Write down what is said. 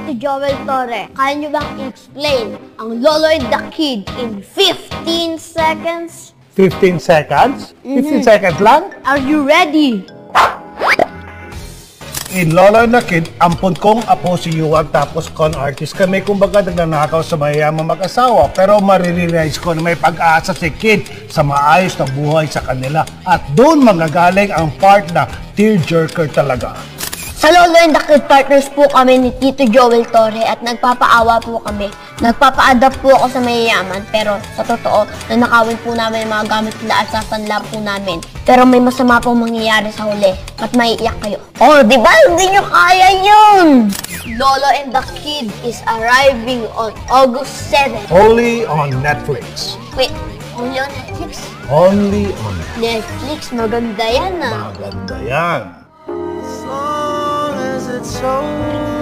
Tito Joel Torre, kaya niyo bang i-explain ang Lolo and the Kid in 15 seconds? 15 seconds? 15 seconds lang? Are you ready? In Lolo and the Kid, ampun kong apo si Yuwag tapos con artist kami. Kumbaga nagnanakaw sa mayayamang mag-asawa. Pero marirealize ko na may pag-asa si Kid sa maayos na buhay sa kanila. At doon magagaling ang part na tearjerker talaga. Sa Lolo and the Kid partners po kami ni Tito Joel Torre at nagpapaawa po kami. Nagpapa-adapt po ako sa mayayaman pero sa totoo, nanakawin po namin ang mga gamit nila at sasanla po namin. Pero may masama pong mangyayari sa huli at maiiyak kayo. Oh, di ba? Hindi nyo kaya yun! Lolo and the Kid is arriving on August 7. Only on Netflix. Wait, only on Netflix? Only on Netflix, maganda yan ah. Maganda yan. As long as it's over.